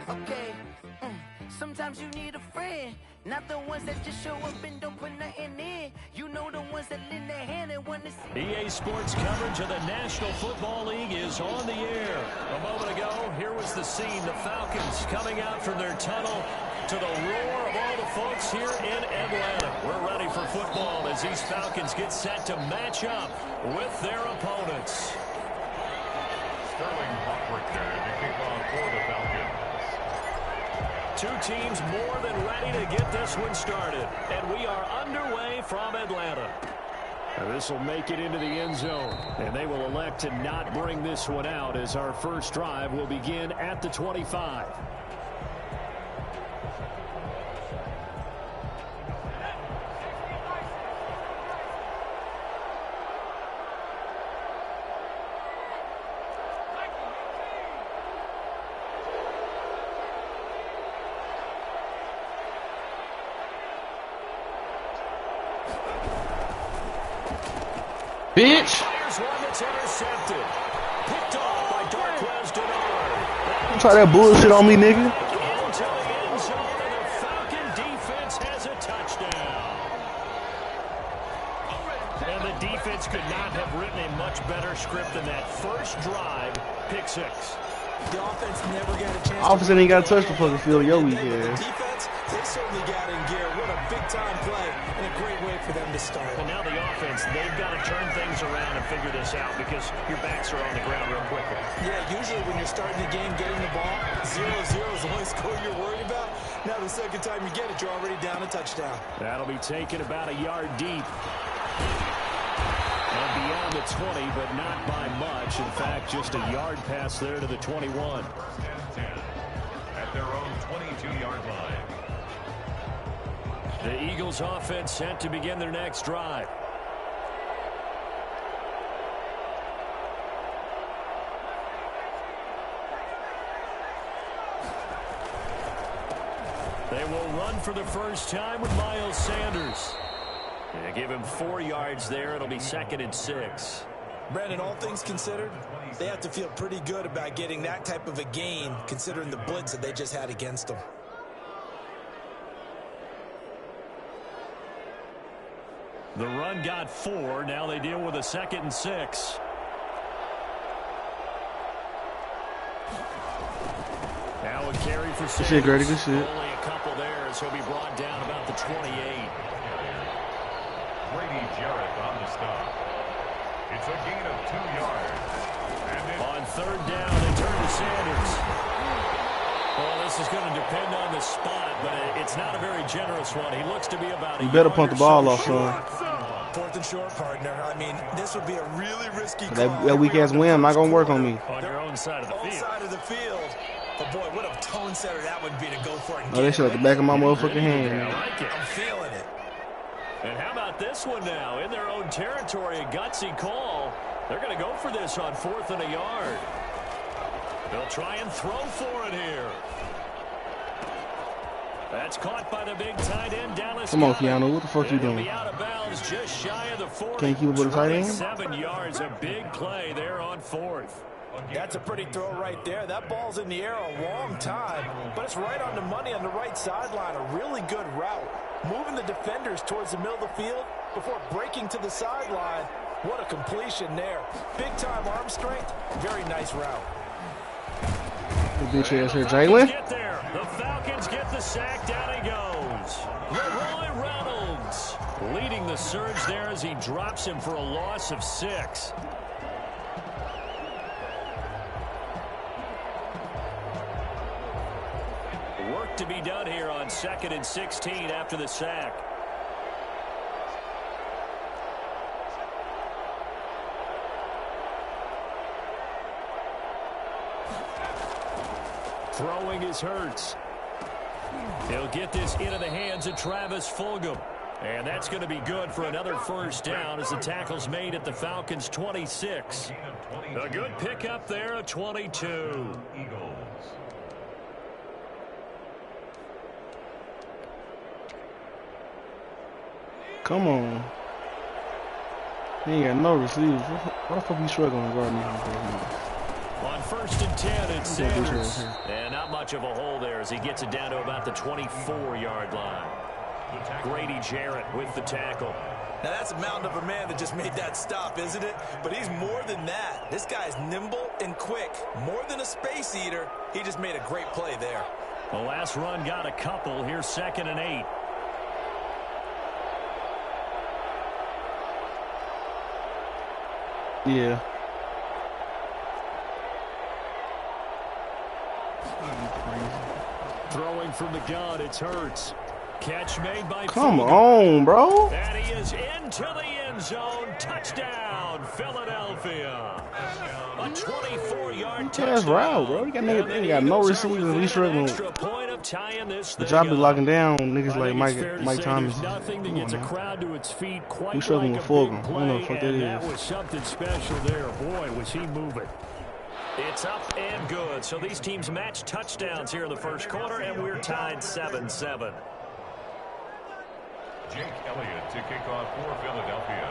Okay, sometimes you need a friend, not the ones that just show up and don't put nothing in. You know the ones that lend their hand and want to see. EA Sports coverage of the National Football League is on the air. A moment ago, here was the scene. The Falcons coming out from their tunnel to the roar of all the folks here in Atlanta. We're ready for football as these Falcons get set to match up with their opponents. Sterling Hawkward to kick off for the Falcons. Two teams more than ready to get this one started. And we are underway from Atlanta. This will make it into the end zone. And they will elect to not bring this one out as our first drive will begin at the 25. Bitch! You try that bullshit on me, nigga. Falcon defense has a touchdown. And the defense could not have written a much better script than that first drive, pick six. The offense never got a chance. Offense ain't got to touch the fucking field. Yo, we can. Defense, they certainly got in gear. What a big-time play and a great way for them to start. Well, now the offense, they've got to turn things around and figure this out because your backs are on the ground real quickly. Yeah, usually when you're starting the game, getting the ball, 0-0 is the only score you're worried about. Now the second time you get it, you're already down a touchdown. That'll be taken about a yard deep. And beyond the 20, but not by much. In fact, just a yard pass there to the 21. First and 10 at their own 22-yard line. The Eagles offense set to begin their next drive. They will run for the first time with Miles Sanders. They give him 4 yards there. It'll be 2nd and 6. Brandon, all things considered, they have to feel pretty good about getting that type of a gain considering the blitz that they just had against them. The run got 4. Now they deal with a 2nd and 6. Now a carry for Sanders. Good shit, Grady. Good shit. Only a couple there as he'll be brought down about the 28. Brady Jarrett on the stop. It's a gain of 2 yards. And on 3rd down, they turn to Sanders. Well, this is going to depend on the spot, but it's not a very generous one. He looks to be about a You better punt the ball off, son. 4th and short, partner. I mean, this would be a really risky call. That weak-ass win not going to work on me. On your own side of the field. Side of the field. But, boy, what a tone setter that would be to go for it. Oh, that shit at the back of my motherfucking hand. I like it. I'm feeling it. And how about this one now? In their own territory, a gutsy call. They're going to go for this on 4th and a yard. They'll try and throw for it here. That's caught by the big tight end, Dallas. Come on, Keanu. What the fuck you doing? Be out of bounds just shy of the 40. Can't keep up with the tight end? 7 yards, a big play there on 4th. That's a pretty throw right there. That ball's in the air a long time, but it's right on the money on the right sideline. A really good route. Moving the defenders towards the middle of the field before breaking to the sideline. What a completion there. Big-time arm strength. Very nice route. Good bitch ass here, Jalen. The Falcons get the sack. Down he goes. Leroy Reynolds leading the surge there as he drops him for a loss of 6. Work to be done here on 2nd and 16 after the sack. Throwing is Hurts. He'll get this into the hands of Travis Fulgham. And that's going to be good for another first down as the tackle's made at the Falcons' 26. A good pickup there at 22. Eagles. Come on. He ain't got no receivers. Why the fuck you struggling guarding these? On 1st and 10, it's Sanders. And not much of a hole there as he gets it down to about the 24-yard line. Grady Jarrett with the tackle. Now, that's a mountain of a man that just made that stop, isn't it? But he's more than that. This guy's nimble and quick. More than a space eater. He just made a great play there. The last run got a couple. Here's 2nd and 8. Yeah. Throwing from the gun, it's Hurts. Catch made by Come on, bro. And he is into the end zone. Touchdown, Philadelphia. A 24-yard touchdown. That's route, bro. You got no receivers. We struggling. The job be locking down niggas like Mike Thomas. Nothing that gets a crowd to its feet quite we struggling like with Fulgham. I don't know what the fuck that is. That was something special there. Boy, was he moving. It's up and good. So these teams match touchdowns here in the first quarter, and we're tied 7-7. Jake Elliott to kick off for Philadelphia.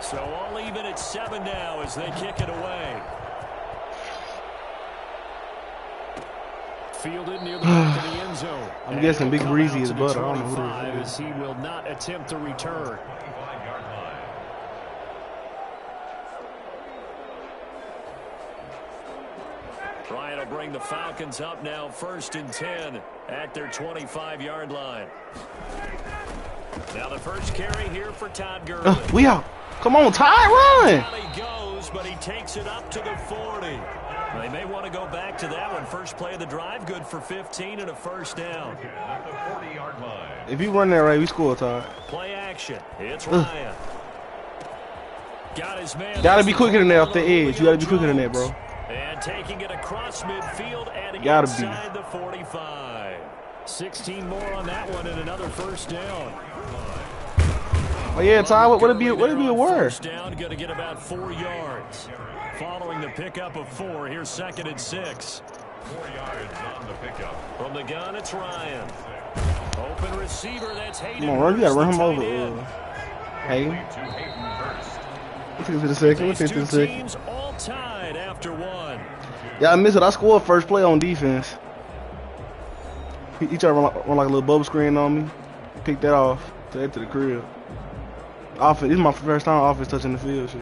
So all even at 7 now as they kick it away. Fielded near the back of the end zone. I'm guessing Big Breezy is butter. I don't know who it is. As he will not attempt to return. Ryan will bring the Falcons up now 1st and 10 at their 25-yard line. Now the first carry here for Todd Gurley. We out. Come on, Ty, run. Down he goes, but he takes it up to the 40. They may want to go back to that one. First play of the drive, good for 15 and a first down. At the 40-yard line. If you run that right, we score, Ty. Play action. It's Ryan. Got his man. Gotta be quicker than that off the edge. You gotta be quicker than that, bro. And taking it across midfield and gotta inside the 45. 16 more on that one and another first down. Oh yeah, Ty, what it be a word? First down, going to get about 4 yards. Following the pickup of 4, here's 2nd and 6. 4 yards on the pickup. From the gun, it's Ryan. Open receiver, that's Hayden. Come on, run, you gotta run him over. Hey. Let's take it to the second. Let's take it to the second. Teams all tied after 1. Yeah, I missed it. I scored first play on defense. He tried to run like a little bubble screen on me. Picked that off. Take it to the crib. Offense. This is my first time offense touching the field. Shit.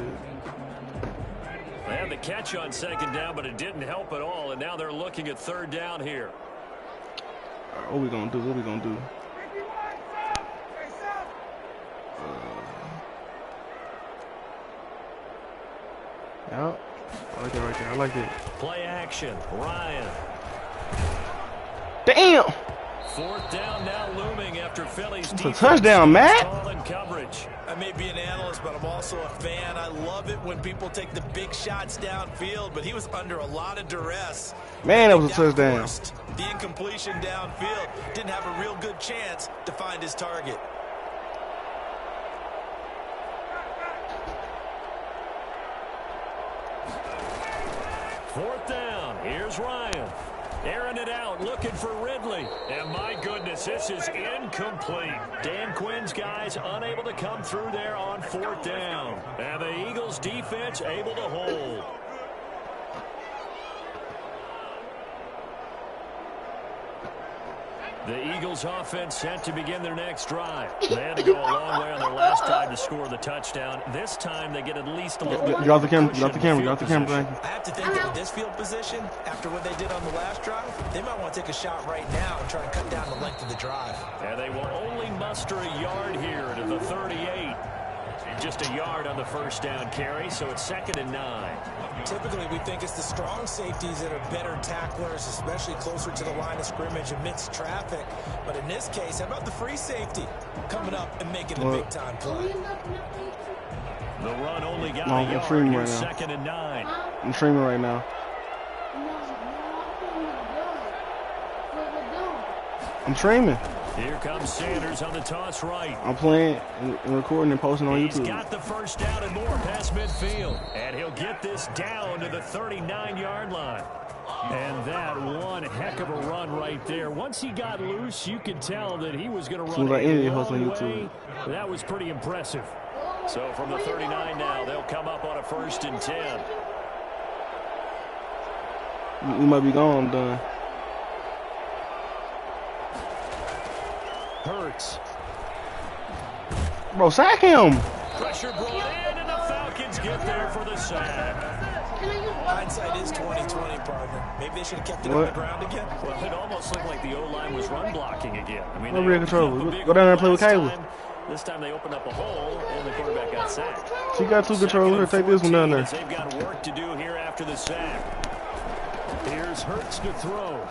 They had the catch on 2nd down, but it didn't help at all. And now they're looking at 3rd down here. All right, what we gonna do? What we gonna do? Yeah, I like that right there. I like that. Play action, Ryan. Damn! 4th down now looming after Philly's it's a touchdown, Matt. Coverage. I may be an analyst, but I'm also a fan. I love it when people take the big shots downfield, but he was under a lot of duress. Man, that was a touchdown. The incompletion downfield didn't have a real good chance to find his target. Fourth down. Here's Ryan. Airing it out, looking for Ridley. And my goodness, this is incomplete. Dan Quinn's guys unable to come through there on 4th down. And the Eagles defense able to hold. The Eagles offense set to begin their next drive. They had to go a long way on their last drive to score the touchdown. This time they get at least a little bit. Get off the camera. Get off the camera. Get off the camera. Thank you. I have to think that with this field position, after what they did on the last drive, they might want to take a shot right now and try to cut down the length of the drive. And they will only muster a yard here to the 38. Just a yard on the first down carry, so it's 2nd and 9. Typically, we think it's the strong safeties that are better tacklers, especially closer to the line of scrimmage amidst traffic. But in this case, how about the free safety coming up and making the big-time play? The run only got I'm a yard. streaming Here's right now. 2nd and 9. I'm streaming right now. I'm streaming. Here comes Sanders on the toss right. I'm playing and recording and posting on He's YouTube. got the first down and more past midfield. And he'll get this down to the 39-yard line. And that one heck of a run right there. Once he got loose, you could tell that he was going to run a long way. That was pretty impressive. So from the 39 now, they'll come up on a 1st and 10. We might be gone. I'm done. Hurts. Bro, sack him. Pressure brought in, and the Falcons get there for the sack. Hindsight is 20/20, partner. Maybe they should have kept it on the ground again. Well, it almost looked like the O-line was run blocking again. I mean, No real control. Go down there and play with Caleb. This time they opened up a hole, and the quarterback got sacked. She got 2 controllers. Take this one down there. They've got work to do here after the sack. Here's Hurts to throw.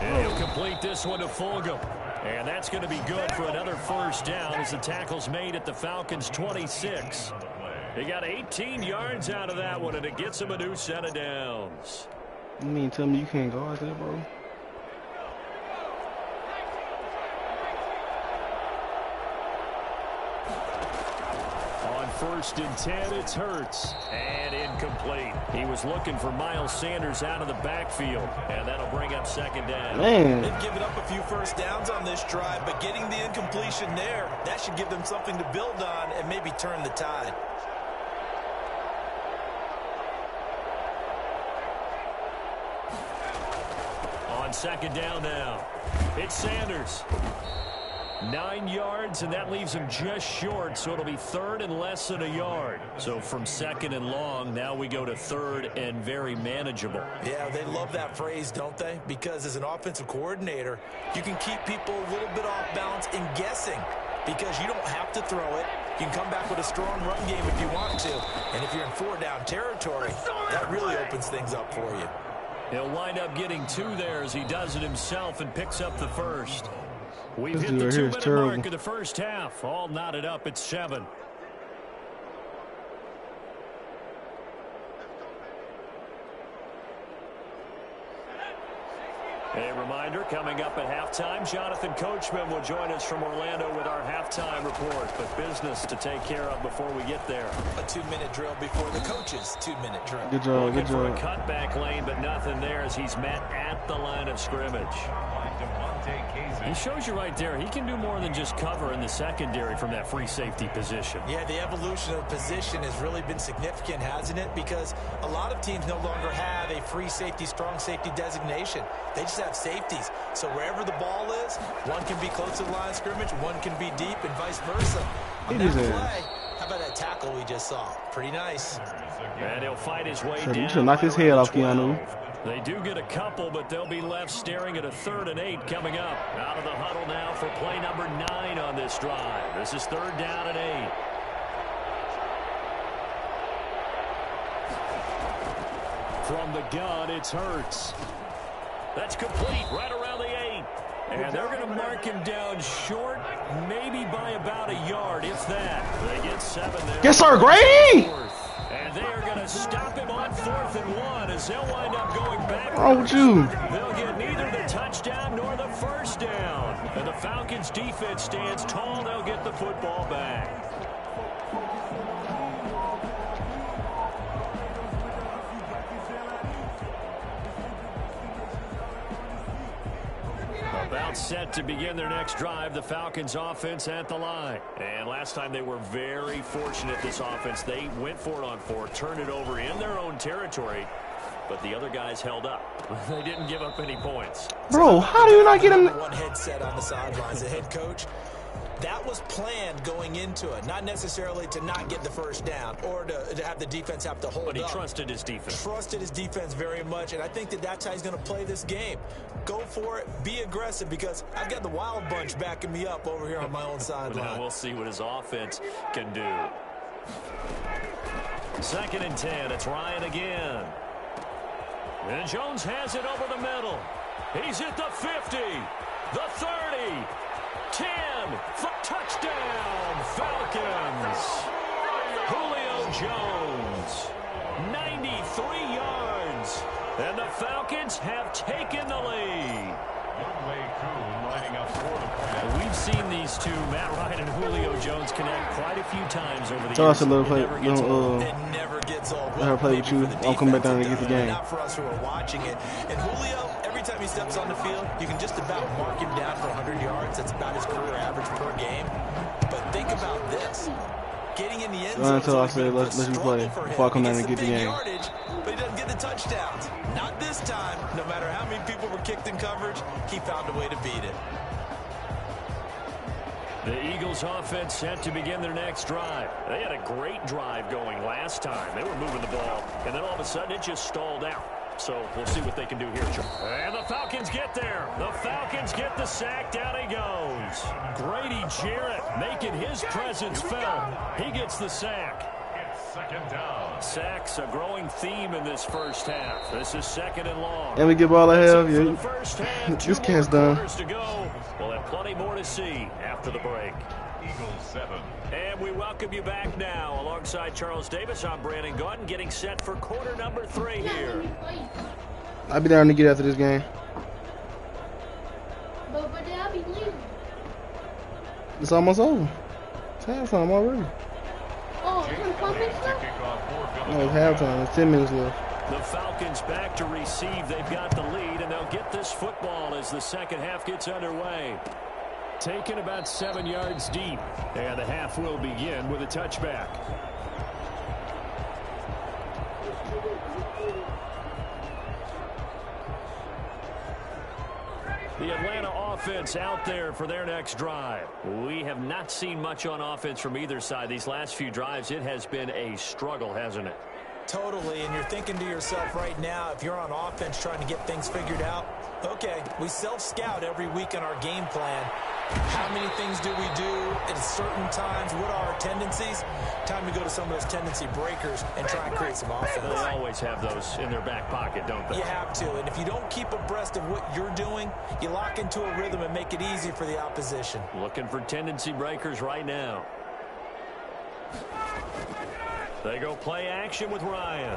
And he'll complete this one to Fulgham. And that's going to be good for another first down as the tackle's made at the Falcons' 26. They got 18 yards out of that one, and it gets them a new set of downs. You mean tell me you can't guard that, bro? On 1st and 10, it's Hurts. And incomplete. He was looking for Miles Sanders out of the backfield. And that'll bring up 2nd down. Man. They've given up a few first downs on this drive, but getting the incompletion there, that should give them something to build on and maybe turn the tide. On 2nd down now, it's Sanders. 9 yards, and that leaves him just short, so it'll be 3rd and less than a yard. So from 2nd and long, now we go to 3rd and very manageable. Yeah, they love that phrase, don't they? Because as an offensive coordinator, you can keep people a little bit off balance in guessing because you don't have to throw it. You can come back with a strong run game if you want to. And if you're in 4-down territory, that really opens things up for you. He'll wind up getting 2 there as he does it himself and picks up the first. We've hit the right 2-minute mark of the first half. All knotted up at 7. A reminder, coming up at halftime, Jonathan Coachman will join us from Orlando with our halftime report. But business to take care of before we get there. A 2-minute drill before the coach's 2-minute drill. Good job, Looking good for a job. cutback lane, but nothing there as he's met at the line of scrimmage. He shows you right there, he can do more than just cover in the secondary from that free safety position. Yeah, the evolution of position has really been significant, hasn't it? Because a lot of teams no longer have a free safety, strong safety designation. They just have safeties. So wherever the ball is, one can be close to the line of scrimmage, one can be deep, and vice versa. On that play, how about that tackle we just saw? Pretty nice. And he'll fight his way down. You should knock his head off, Keanu. They do get a couple, but they'll be left staring at a 3rd and 8 coming up. Out of the huddle now for play number 9 on this drive. This is 3rd down and 8. From the gun, it's Hurts. That's complete right around the 8. And they're going to mark him down short, maybe by about a yard, if that. They get 7 there. Yes, sir, Grady! And they are going to stop him on 4th and 1 as they'll wind up going back. What's wrong with you? They'll get neither the touchdown nor the first down. And the Falcons defense stands tall. They'll get the football back. About set to begin their next drive, the Falcons offense at the line. And last time they were very fortunate, this offense. They went for it on 4, turned it over in their own territory, but the other guys held up. They didn't give up any points. Bro, how do you not get him? One headset on the sidelines, the head coach. That was planned going into it, not necessarily to not get the first down or to have the defense have to hold up. But he trusted his defense. Trusted his defense very much, and I think that's how he's going to play this game. Go for it, be aggressive, because I've got the wild bunch backing me up over here on my own sideline. Now we'll see what his offense can do. 2nd and 10, it's Ryan again. And Jones has it over the middle. He's at the 50, the 30, 10, for touchdown, Falcons. Julio Jones, 93 yards, and the Falcons have taken the lead. We've seen these two, Matt Ryan and Julio Jones, connect quite a few times over the years. A little play. It never gets old. I'll play with you. I'll come back down and get the game. Not for us who are watching it. And Julio, every time he steps on the field, you can just about mark him down for 100 yards. That's about his career average per game. But think about this. getting in the end Not zone until I has said, always been let's a you play struggle for before I him. come He down gets and the get the big game. yardage, but he doesn't get the touchdowns. Not this time. No matter how many people were kicked in coverage, he found a way to beat it. The Eagles offense set to begin their next drive. They had a great drive going last time. They were moving the ball, and then all of a sudden it just stalled out. So we'll see what they can do here. And the Falcons get there. The Falcons get the sack. Down he goes. Grady Jarrett making his presence felt. He gets the sack. Second down. Sacks a growing theme in this first half. This is 2nd and long. And we get ball That's ahead. it for the Yeah. first half. This Two cat's more done. quarters to go. We'll have plenty more to see after the break. Eagles 7. And we welcome you back now. Alongside Charles Davis, I'm Madden God, getting set for quarter number 3 here. I'll be down to get after this game. But I'll be leaving. It's almost over. It's halftime already. Oh, you want to come next To time? kick off for No, it's Philadelphia. halftime. It's 10 minutes left. The Falcons back to receive. They've got the lead, and they'll get this football as the second half gets underway. Taken about 7 yards deep, and the half will begin with a touchback. The Atlanta offense out there for their next drive. We have not seen much on offense from either side. These last few drives, it has been a struggle, hasn't it? Totally, and you're thinking to yourself right now, if you're on offense trying to get things figured out, okay, we self-scout every week in our game plan. How many things do we do at certain times? What are our tendencies? Time to go to some of those tendency breakers and try and create some offense. They always have those in their back pocket, don't they? You have to, and if you don't keep abreast of what you're doing, you lock into a rhythm and make it easy for the opposition. Looking for tendency breakers right now. They go play action with Ryan.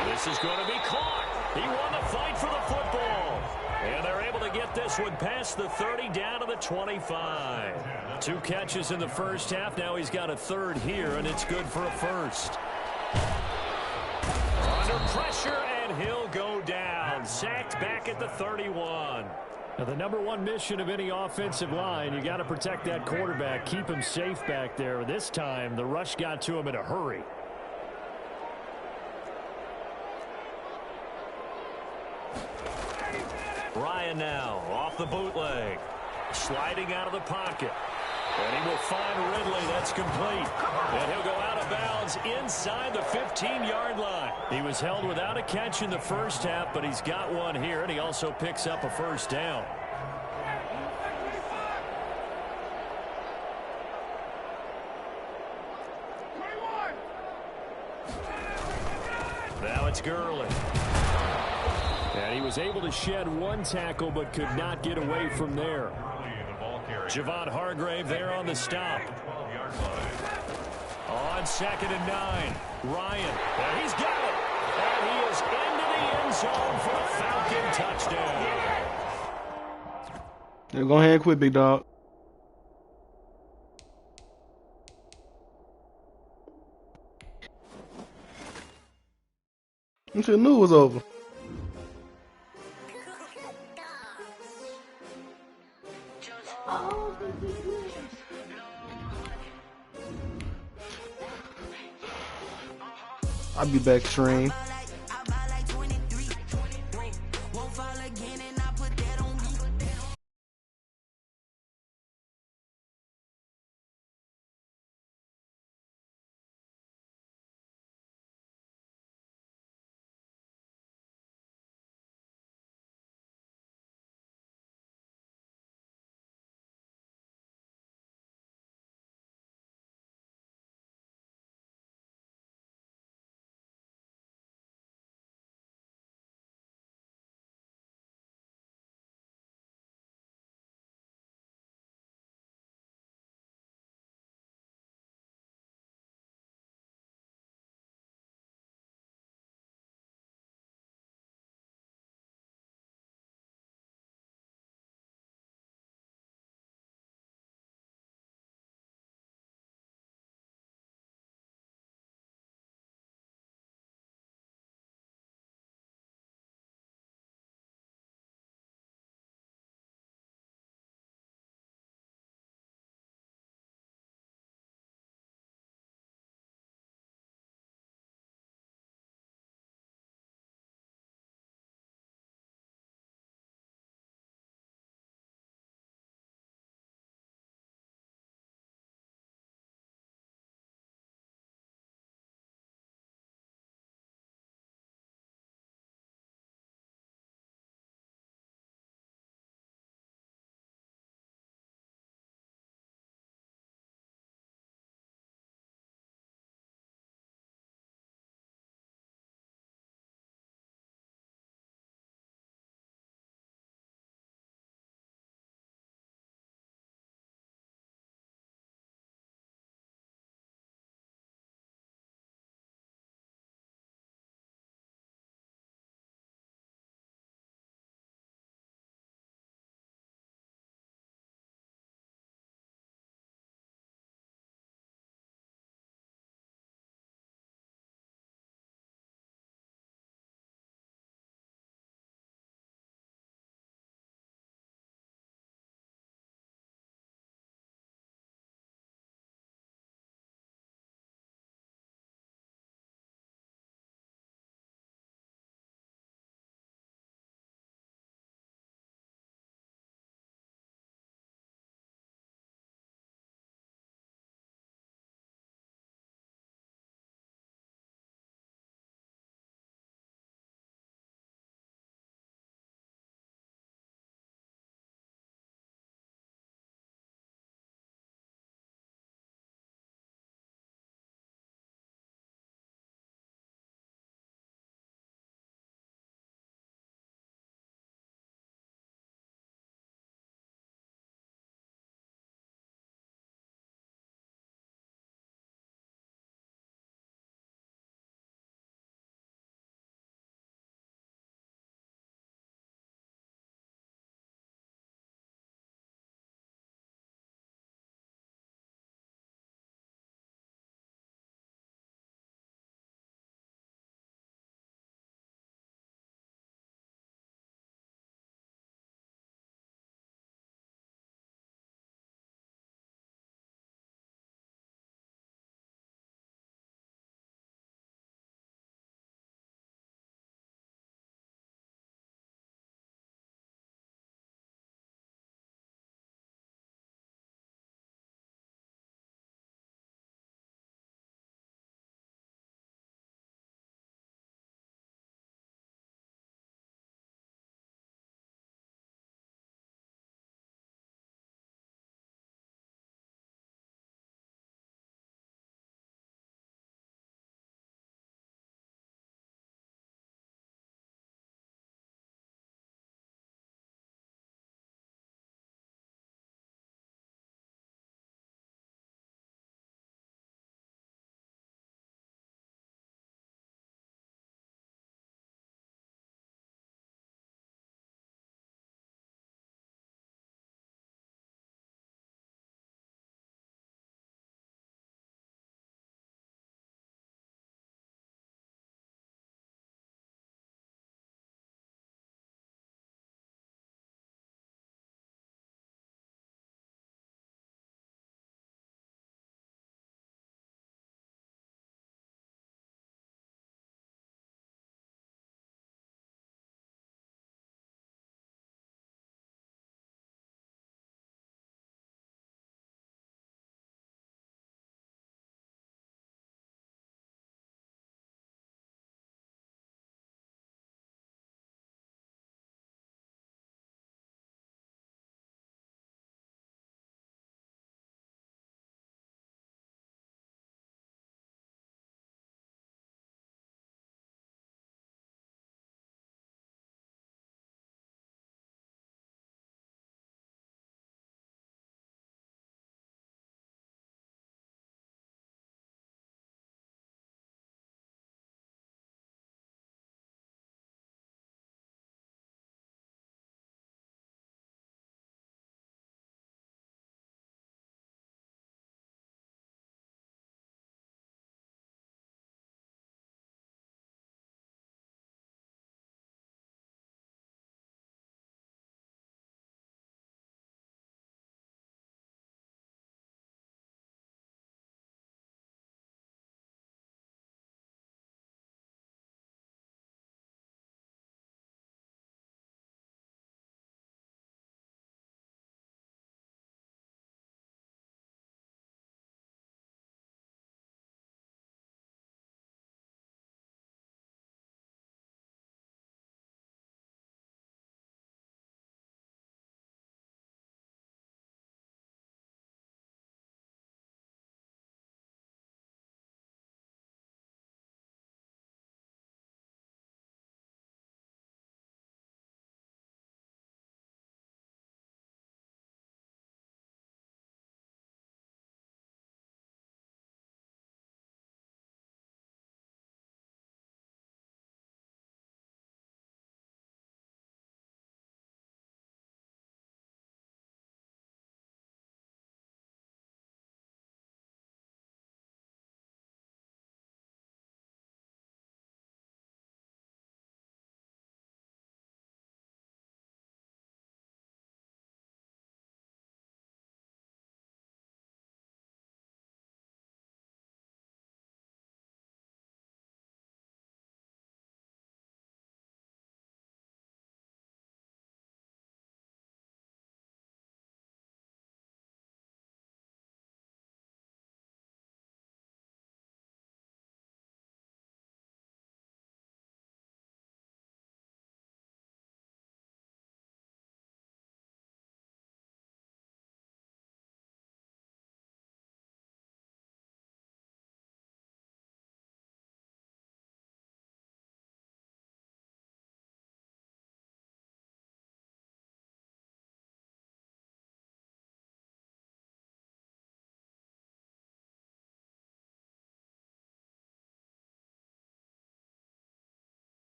And this is going to be caught. He won the fight for the football. And they're able to get this one past the 30 down to the 25. 2 catches in the first half. Now he's got a third here, and it's good for a first. Under pressure, and he'll go down. Sacked back at the 31. Now, the number one mission of any offensive line, you got to protect that quarterback, keep him safe back there. This time, the rush got to him in a hurry. Ryan now off the bootleg, sliding out of the pocket. And he will find Ridley. That's complete. And he'll go out of bounds inside the 15-yard line. He was held without a catch in the first half, but he's got one here, and he also picks up a first down. Now it's Gurley. And he was able to shed one tackle, but could not get away from there. Javon Hargrave there on the stop. On 2nd and 9. Ryan. And he's got it. And he is into the end zone for a Falcon touchdown. Yeah, go ahead and quit, big dog. I should have knew it was over. I'll be back stream.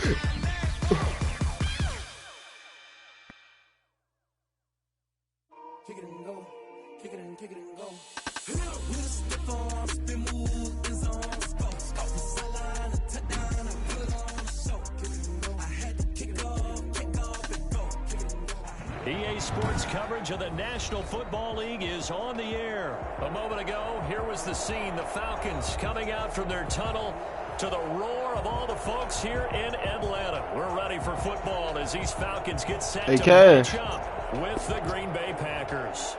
Kick it and go. Kick it and go. EA Sports coverage of the National Football League is on the air. A moment ago, here was the scene. The Falcons coming out from their tunnel to the roar of all the folks here in Atlanta. We're ready for football as these Falcons get set to match up with the Green Bay Packers.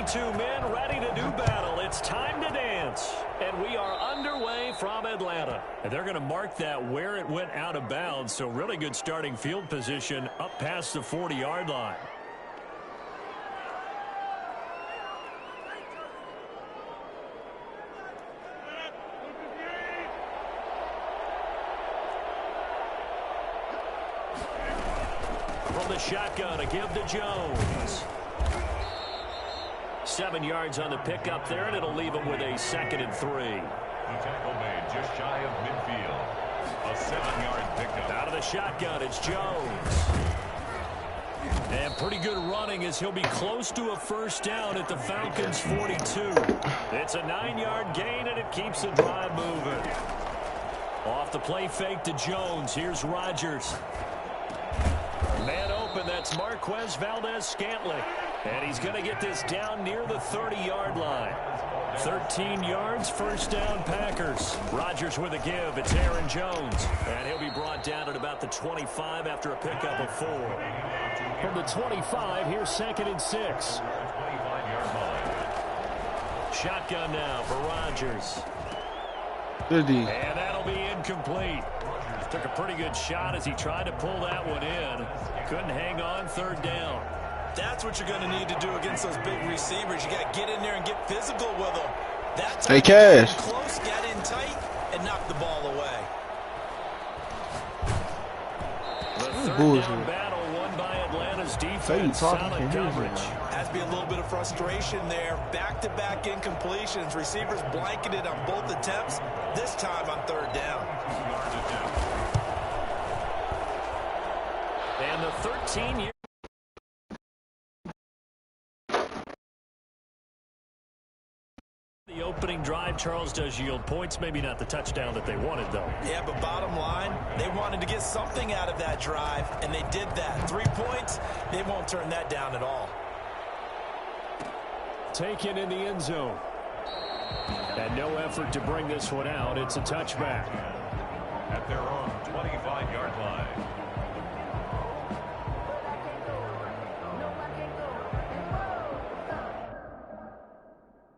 Two men ready to do battle. It's time to dance. And we are underway from Atlanta. And they're going to mark that where it went out of bounds. So really good starting field position up past the 40-yard line. From the shotgun, a give to Jones. 7 yards on the pickup there, and it'll leave him with a 2nd and 3. The tackle made just shy of midfield. A 7-yard pickup. Out of the shotgun, it's Jones. And pretty good running as he'll be close to a first down at the Falcons' 42. It's a 9-yard gain, and it keeps the drive moving. Off the play fake to Jones. Here's Rodgers. Man open, that's Marquez Valdez-Scantling. And he's going to get this down near the 30-yard line. 13 yards, first down Packers. Rodgers with a give. It's Aaron Jones. And he'll be brought down at about the 25 after a pickup of 4. From the 25, here's 2nd and 6. Shotgun now for Rodgers. And that'll be incomplete. Took a pretty good shot as he tried to pull that one in. Couldn't hang on, 3rd down. That's what you're going to need to do against those big receivers. You got to get in there and get physical with them. That time, get in close, get in tight, and knock the ball away. The 3rd down battle won by Atlanta's defense. Solid coverage. Has to be a little bit of frustration there. Back-to-back incompletions. Receivers blanketed on both attempts. This time on 3rd down. And the 13-year. The opening drive, Charles, does yield points. Maybe not the touchdown that they wanted, though. Yeah, but bottom line, they wanted to get something out of that drive, and they did that. 3 points, they won't turn that down at all. Taken in the end zone. And no effort to bring this one out. It's a touchback. At their own 25-yard line.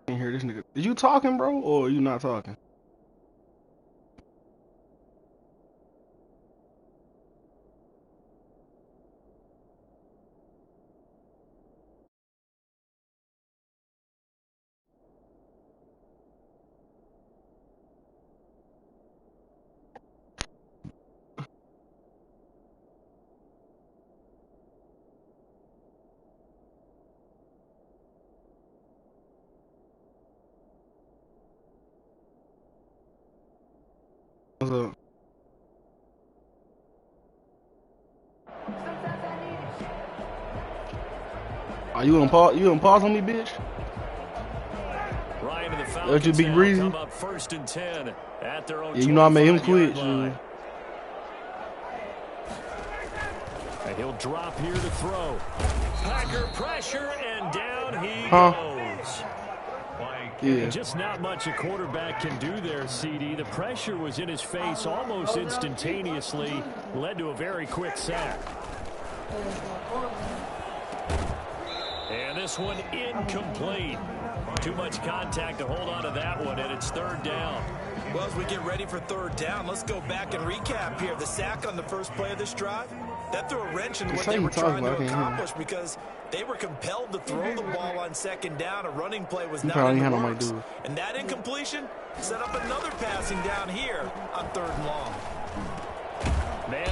Hear this nigga. Is you talking, bro, or are you not talking? What's up? Are you gonna pause? You gonna pause on me, bitch? Ryan to the Falcons. You be breezy. Come up 1st and 10 at their own. Yeah, you know I made him quit. And he'll drop here to throw. Packer pressure, and down he goes. Yeah. Just not much a quarterback can do there, CD. The pressure was in his face almost instantaneously. Led to a very quick sack. And this one incomplete. Too much contact to hold on to that one, and it's third down. Well, as we get ready for third down, let's go back and recap here. The sack on the first play of this drive, that threw a wrench in what they were trying to accomplish because they were compelled to throw the ball on second down. A running play was not in the works. And that incompletion set up another passing down here on third and long.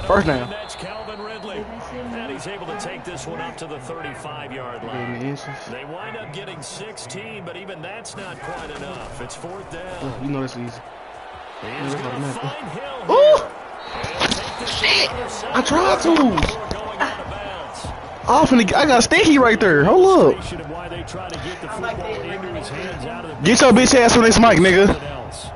First down. That's Calvin Ridley. And he's able to take this one up to the 35-yard line. They wind up getting 16, but even that's not quite enough. It's fourth down. You know that's easy. He's going to find Hill here. Shit! I tried to. I got Stinky right there. Hold up. Get your bitch ass on this mic, nigga.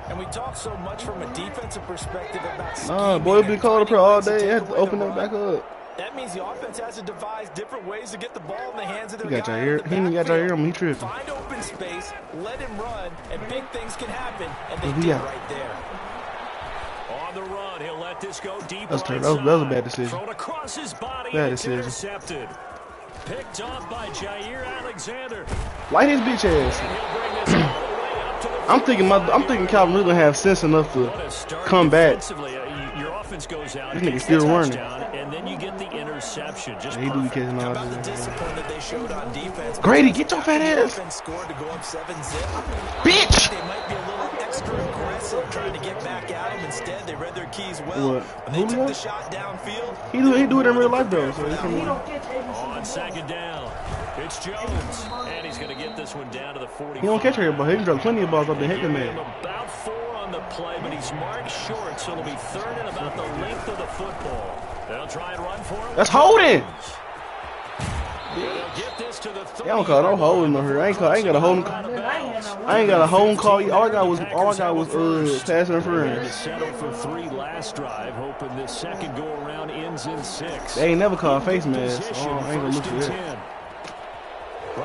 And we talk so much from a defensive perspective about nah, boy, been called up here all day. They had to open that back up. That means the offense has to devise different ways to get the ball in the hands of their guy. He ain't got your ear on me, tripping. Find open space, let him run, and big things can happen. And they did right there. On the run, he'll let this go deep. That was a bad decision. Thrown across his body. Bad decision. Intercepted. Picked off by Jair Alexander. Light his bitch ass. I'm thinking Calvin really have sense enough to come back. Your offense goes out. This nigga still running. And then you get the interception. Just he do be catching all the discipline that they showed on defense. Grady, get your fat ass. Scored to go up 7-zip. Bitch. They might be a little extra aggressive trying to get back at him. Instead, they read their keys well. What? When they took the shot downfield. He do it in real life though. So on second down, it's Jones, and he's going to get this one down to the 40. He don't catch her, but he can drop plenty of balls up and hit the man. About 4 on the play, but he's marked short, so it'll be third and about the length of the football. They'll try and run for it. That's holding. Get this to the 30. They don't call no holding on her. I ain't got a holding. I ain't got a holding call. All I got was pass interference. Settled for 3 last drive, hoping this second go around ends in 6. They ain't never called face mask. I ain't gonna look for that.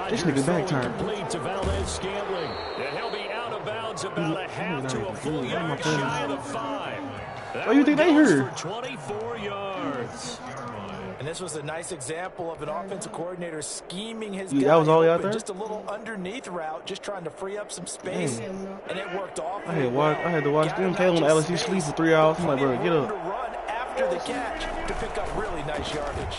This nigga back turn. Complete to Valdez-Scantling, and he'll be out of bounds about a half to a full yard shy of the 5. Oh, you think they heard? 24 yards. And this was a nice example of an offensive coordinator scheming his that was all out there? Just a little underneath route, just trying to free up some space, and it worked off. I had to watch them play on LSU sleep for 3 hours. I'm like, bro, get up. To run after the catch to pick up really nice yardage.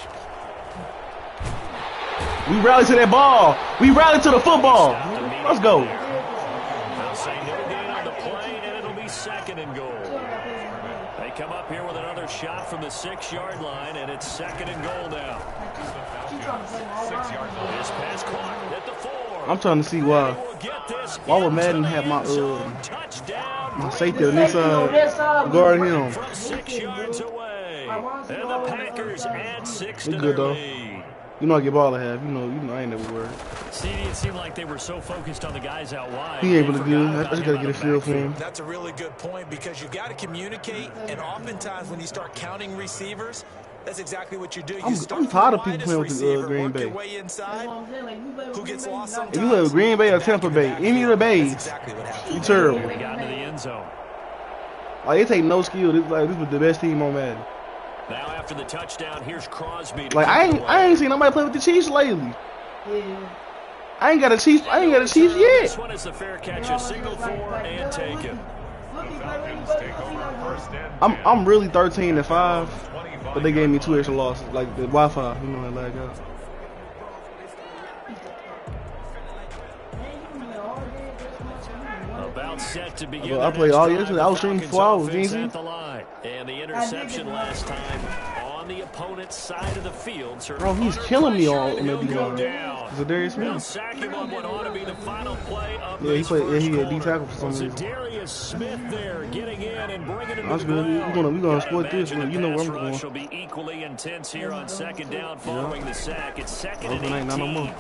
We rallied to that ball. We rallied to the football. Let's go. They'll say no gain on the play, and it'll be second and goal. They come up here with another shot from the 6-yard line, and it's second and goal now. This pass caught at the 4. I'm trying to see why would Madden have my safety on this side guard him? From 6 yards away, and the Packers add 6 to good their though. lead. You know I get ball to have. You know I ain't never worried. See, it seemed like they were so focused on the guys out wide. He able to do. I just got to get a feel for him. That's a really good point because you've got to communicate, and oftentimes when you start counting receivers, that's exactly what you do. I'm tired of people playing with the Green Bay. Who gets lost sometimes? If you play with Green Bay or Tampa Bay, any of the Bays, exactly you terrible. They got into the end zone. Like, it take no skill. This was the best team on Madden. Now after the touchdown, here's Crosby. Like I ain't seen nobody play with the Chiefs lately. Yeah. I ain't got a Chiefs yet. This one is the fair catch, a signal for and taken. I'm really 13-5, but they gave me 2 extra losses, like the Wi-Fi, you know, like that. About set to begin. I played all yesterday. I was shooting 4 hours, at the line. And the interception last time on the opponent's side of the field. Bro, he's killing me on the D-line. Is it Darius Smith? Sack him on what ought to be the final play of he played. Yeah, he had D tackle for some reason. Darius Smith there, getting in and bringing it. That's good. We're gonna split this. You know where I'm going. Will be equally intense here on second down following the sack. It's second and 18. Not no more.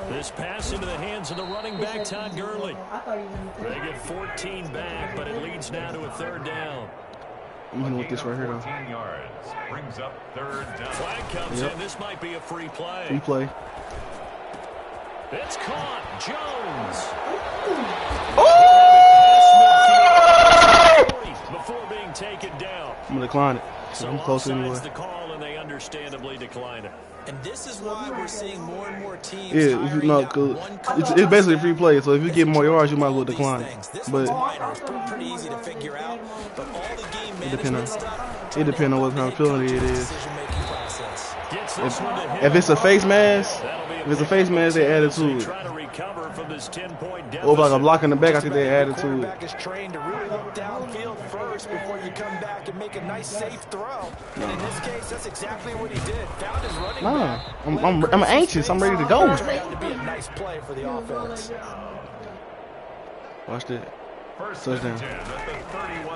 This pass into the hands of the running back, Todd Gurley. They get 14 back, but it leads now to a third down. I'm going with this right here, though. 14 yards. Brings up third down. Flag comes in. This might be a free play. Free play. It's caught. Jones. Oh! Before being taken down. I'm going to decline it. So I'm close anyway. the call, and they understandably decline it. And this is why we're seeing more and more teams. Yeah, if you know, it's basically free play. So if you get more yards, you might as well decline. But pretty easy to figure out. But all the game it depends on what kind of penalty it is. If it's a face mask, they add it to it. Or like a block in the back, I think they added to it. Is trained to really look downfield first before you come back and make a nice safe throw. And in this case, that's exactly what he did. Found his running back. I'm anxious. I'm ready to go. To be a nice play for the offense. Watch that. Touchdown.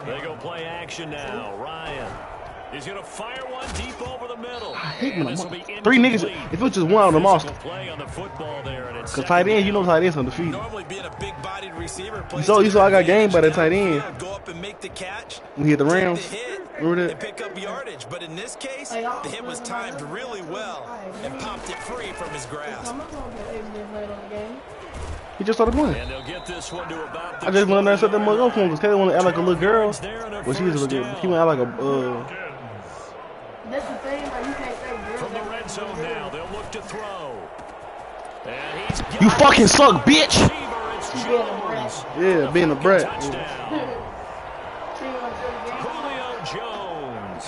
They go play action now. Ryan. He's going to fire one deep over the middle. I hate when three niggas. If it was just one of them, Austin. Because tight end, you know tight ends on the feet. Normally being a big-bodied receiver, you saw I got game by that tight end. Go up and make the catch. We hit the Rams. Remember that? And pick up yardage. But in this case, the hit was timed really well and popped it free from his grasp. He just started playing. And they'll get this one to about I just want to set that mug up for him because Taylor want to act like a little girl. Well, she is a little girl. He want to act like a That's the thing, like you can't say girls. From the red zone now, they'll look to throw. And he's You fucking suck, bitch! Being a brat. Yeah, being a brat. Julio Jones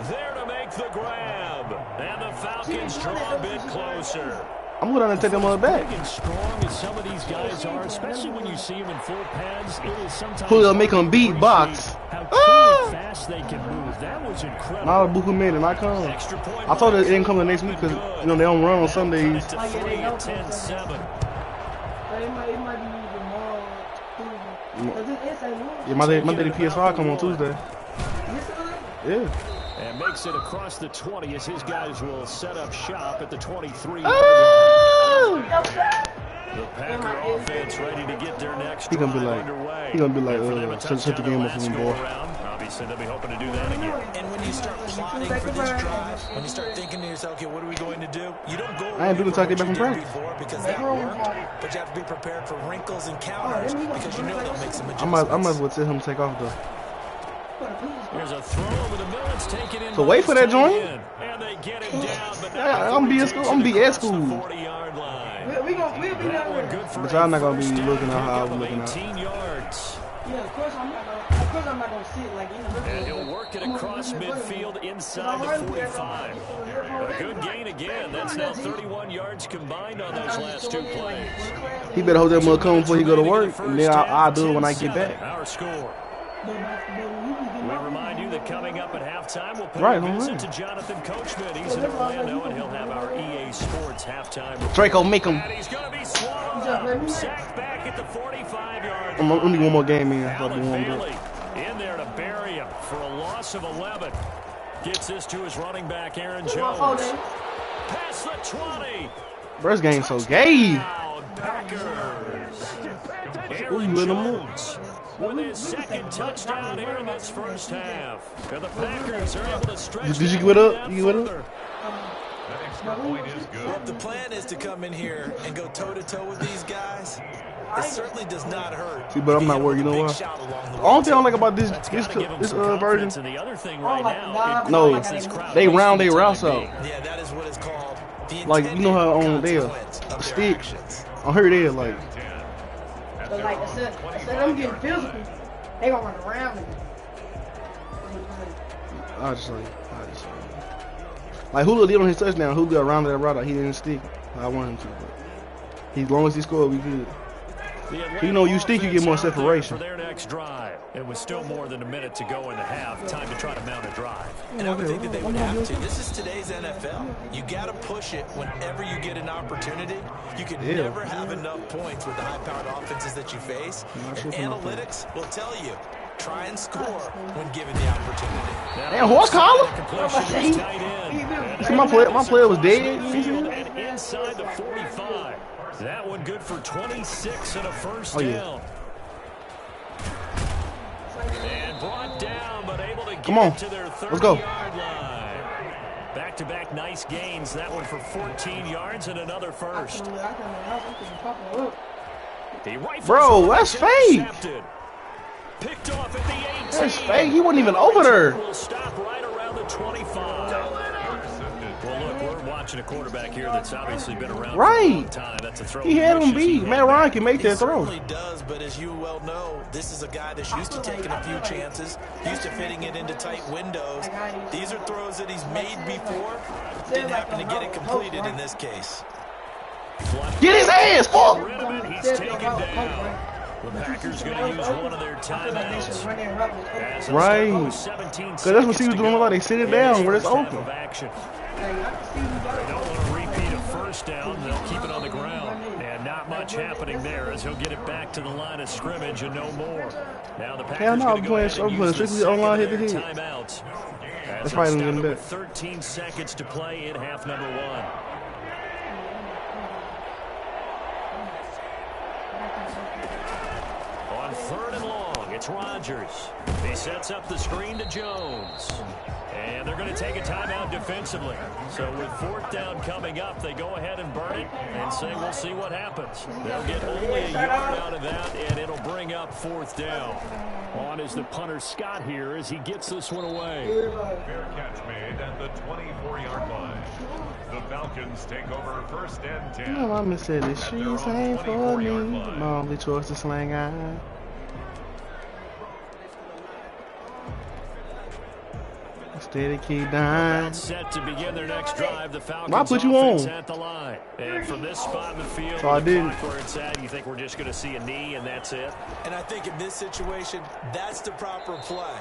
there to make the grab. And the Falcons draw a bit closer. I'm going to take them on the back. Big and strong as some of these guys are, especially when you see them in full pads, it is sometimes Julio make them beat box. how truly fast they can move. That was incredible. Not a Buku made it, not come. Extra point. I thought it didn't come the next week because you know they don't run on Sundays. To 3 at 10-7. But it might be even more. Yeah, my daddy PS5 come on Tuesday. Yeah. And makes it across the 20 as his guys will set up shop at the 23. Oh! The Packer offense ready to get their next He gonna be drive like, underway. shut the game up for me, boy. Obviously, they'll be hoping to do that again. And when you start plotting for this drive, when you start thinking to yourself, okay, what are we going to do? You don't go I ain't doing until I get back from practice. Because that worked, but you have to be prepared for wrinkles and counters because you know they'll make some adjustments. I might as well tell him to take off though. There's a throw over the middle. It's taken in. So wait for that joint. And they get him down, but I'm be at school. I'm be at school. 40-yard line. We'll be down there. But y'all not gonna be looking at how I was looking at. 18 yards. Yeah, of course I'm not gonna sit like in the middle. And he'll work it across midfield inside the 45. A good gain again. That's now 31 yards combined on those last two plays. He better hold that mug coming before he go to work, and then I'll do it when I get back. Our score. We remind you that coming up at halftime, we'll pay a visit to Jonathan Coachman. He's in Orlando, and he'll have our EA Sports halftime. Draco, make him. And he's going to be swallowed up. Sacked back at the 45-yard I'm line. gonna need one more game in. Bailey in there to bury him for a loss of 11. Gets this to his running back, Aaron Jones. Past the 20. Bro, this game's so gay. Packers. Ooh, Aaron you in the Jones with his second touchdown here in this first half. And the Packers are able to stretch. Did you give it up? You give it up? That extra point is good. Well, if the plan is to come in here and go toe-to-toe with these guys, it certainly does not hurt. See, but I'm not worried. You know what? The only thing I don't like about this version, And the other thing right now, no, they round their routes out. Yeah, that is what is called the Like, you know how on there, stick, on her there, like. So like instead of them getting physical, they gonna run around me. I just like Julio did on his touchdown. Julio rounded that route out. He didn't stick. I wanted him to, but as long as he scored, we good. You know, you stick, you get more separation. For their next drive, it was still more than a minute to go in the half. Time to try to mount a drive. And I would think that they would have to. This is today's NFL. You got to push it whenever you get an opportunity. You can never have enough points with the high-powered offenses that you face. And analytics will tell you, try and score when given the opportunity. Damn, horse collar? See, my player was dead. And inside the 45. That one good for 26 and a first down. And brought down, but able to get to their 30-yard line. Back-to-back nice gains. That one for 14 yards and another first. Bro, that's fake. Picked off at the 18. That's fake. He wasn't even over there. Will stop right around the 25. Well, look, we're watching watching a quarterback here that's obviously been around for a Right. long time. That's a throw. He had him beat. Matt Ryan can make He that throw. certainly does, but as you well know, this is a guy that's used to taking a few chances, used to fitting it into tight windows. These are throws that he's made before. Didn't happen to get it completed in this case. Get his ass, fuck! He's taken down. The Packers going to use one of their timeouts. Right. Because that's what Steve's doing. Like they sit it down where it's open. They don't want to repeat a first down. They'll keep it on the ground. And not much happening there as he'll get it back to the line of scrimmage and no more. Now the Packers going to go ahead and use the second of their timeouts. That's probably going to be 13 seconds to play in half number 1. On 3rd and long, it's Rodgers. He sets up the screen to Jones. And they're going to take a timeout defensively. So with 4th down coming up, they go ahead and burn it and say, we'll see what happens. They'll get only a yard out of that, and it'll bring up 4th down. On is the punter Scott here as he gets this one away. Fair catch made at the 24-yard line. The Falcons take over 1st and 10. My mama said the streets ain't for me. Mom, they chose to slang eye. Steady keep dying. Set to begin their next drive. The Falcons Why put you on? At the line. And from this spot in the field, So I did. where it's at, you think we're just going to see a knee and that's it? And I think in this situation, that's the proper play.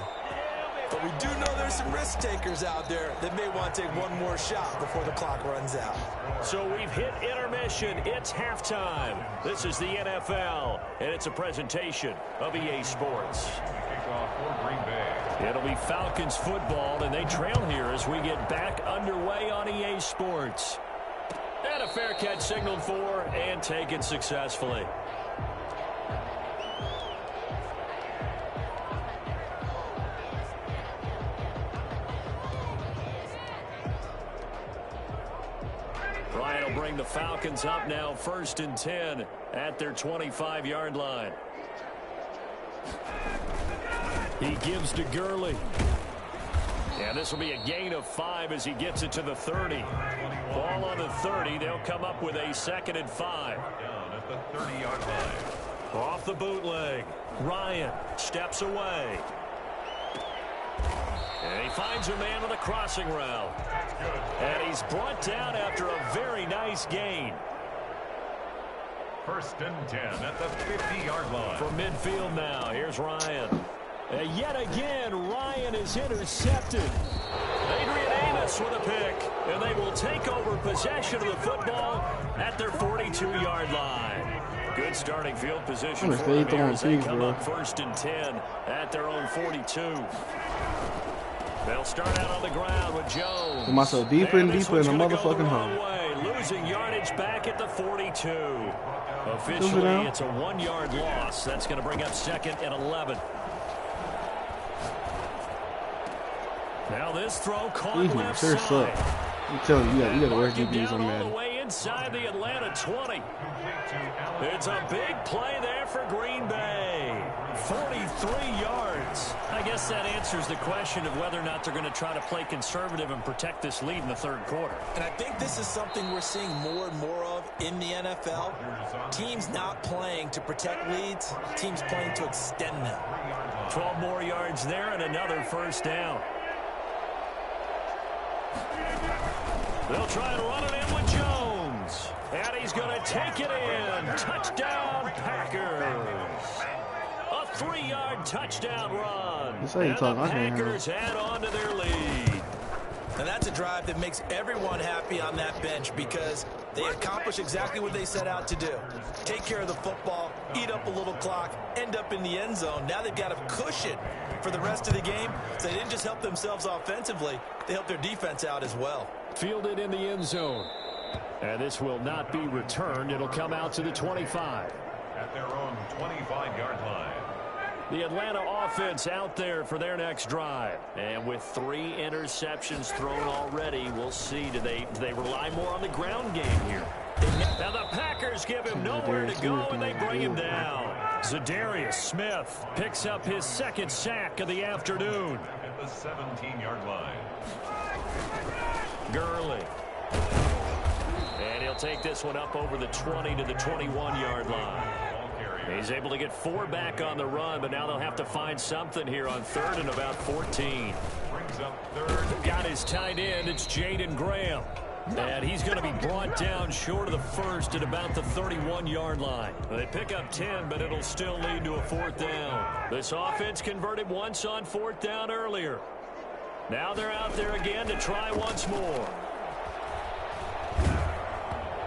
But we do know there's some risk takers out there that may want to take one more shot before the clock runs out. So we've hit intermission. It's halftime. This is the NFL, and it's a presentation of EA Sports. Kickoff for Green Bay. It'll be Falcons football, and they trail here as we get back underway on EA Sports. And a fair catch signaled for and taken successfully. Ryan will bring the Falcons up now 1st and 10 at their 25-yard line. He gives to Gurley. And this will be a gain of 5 as he gets it to the 30. Ball on the 30. They'll come up with a 2nd and 5. Down at the 30-yard line. Off the bootleg. Ryan steps away. And he finds a man on the crossing route. And he's brought down after a very nice gain. 1st and 10 at the 50-yard line. From midfield now, here's Ryan. And yet again, Ryan is intercepted. Adrian Amos with a pick. And they will take over possession of the football at their 42-yard line. Good starting field position for them here as they come up 1st and 10 at their own 42. They'll start out on the ground with Jones. Put myself deeper and deeper in the motherfucking hole. Losing yardage back at the 42. Officially, it's a 1-yard loss. That's going to bring up 2nd and 11. Now this throw caught left side. I'm telling you, you got to work DBs on All the that. way inside the Atlanta 20. It's a big play there for Green Bay. 43 yards. I guess that answers the question of whether or not they're going to try to play conservative and protect this lead in the 3rd quarter. And I think this is something we're seeing more and more of in the NFL. Teams not playing to protect leads, teams playing to extend them. 12 more yards there and another 1st down. They'll try and run it in with Jones. And he's going to take it in. Touchdown, Packers. A 3-yard touchdown run. And the Packers add on to their lead. And that's a drive that makes everyone happy on that bench because they accomplish exactly what they set out to do. Take care of the football, eat up a little clock, end up in the end zone. Now they've got a cushion for the rest of the game. So they didn't just help themselves offensively, they helped their defense out as well. Fielded in the end zone. And this will not be returned. It'll come out to the 25. At their own 25-yard line. The Atlanta offense out there for their next drive. And with 3 interceptions thrown already, we'll see. Do they rely more on the ground game here? Now the Packers give him nowhere to go, and they bring him down. Zadarius Smith picks up his 2nd sack of the afternoon. At the 17-yard line. Gurley. And he'll take this one up over the 20 to the 21-yard line. He's able to get 4 back on the run, but now they'll have to find something here on 3rd and about 14. Brings up 3rd. Got his tight end. It's Jaden Graham. And he's going to be brought down short of the 1st at about the 31-yard line. They pick up 10, but it'll still lead to a 4th down. This offense converted once on 4th down earlier. Now they're out there again to try once more.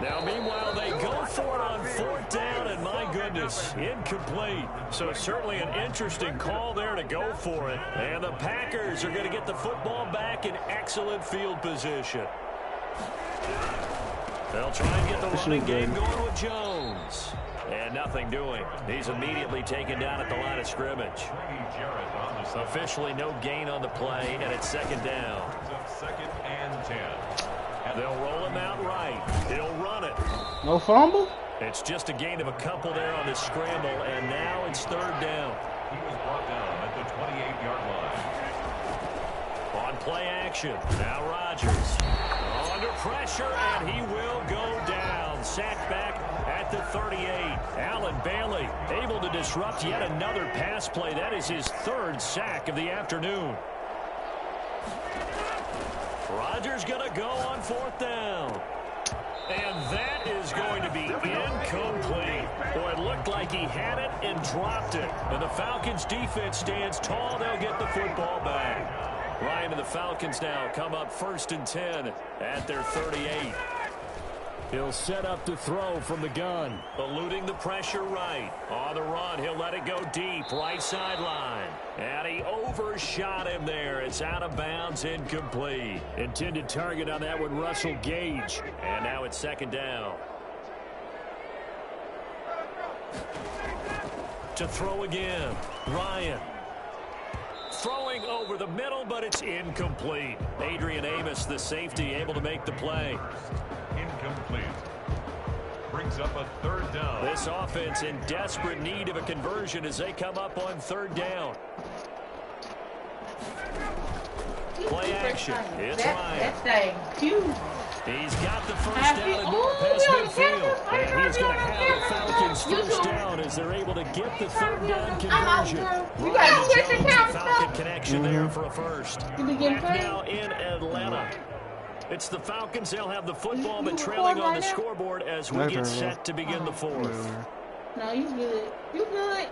Now, meanwhile, they go for it on 4th down, and my goodness, incomplete. So certainly an interesting call there to go for it. And the Packers are going to get the football back in excellent field position. They'll try and get the running game going with Jones. And nothing doing. He's immediately taken down at the line of scrimmage. Officially no gain on the play, and it's 2nd down. 2nd and 10. They'll roll him out right. He'll run it. No fumble? It's just a gain of a couple there on the scramble, and now it's 3rd down. He was brought down at the 28-yard line. On play action. Now Rodgers. Under pressure, and he will go down. Sacked back at the 38. Allen Bailey able to disrupt yet another pass play. That is his 3rd sack of the afternoon. Rodgers going to go on 4th down. And that is going to be incomplete. Boy, it looked like he had it and dropped it. And the Falcons defense stands tall. They'll get the football back. Ryan and the Falcons now come up 1st and 10 at their 38. He'll set up to throw from the gun. Eluding the pressure right. On the run, he'll let it go deep. Right sideline. And he overshot him there. It's out of bounds, incomplete. Intended target on that one, Russell Gage. And now it's 2nd down. To throw again. Ryan. Throwing over the middle, but it's incomplete. Adrian Amos, the safety, able to make the play. Incomplete. Brings up a 3rd down. This offense in desperate need of a conversion as they come up on 3rd down. Play action. It's Ryan. That thing, huge. He's got the 1st down and more past midfield. And he's going to have the Falcons 1st down as they're able to get the 3rd down conversion. You got to switch the camera Falcon stuff. connection there for a 1st. Back Now in Atlanta. It's the Falcons. They'll have the football, but trailing on the scoreboard as we get set to begin the 4th. No, you good. You good.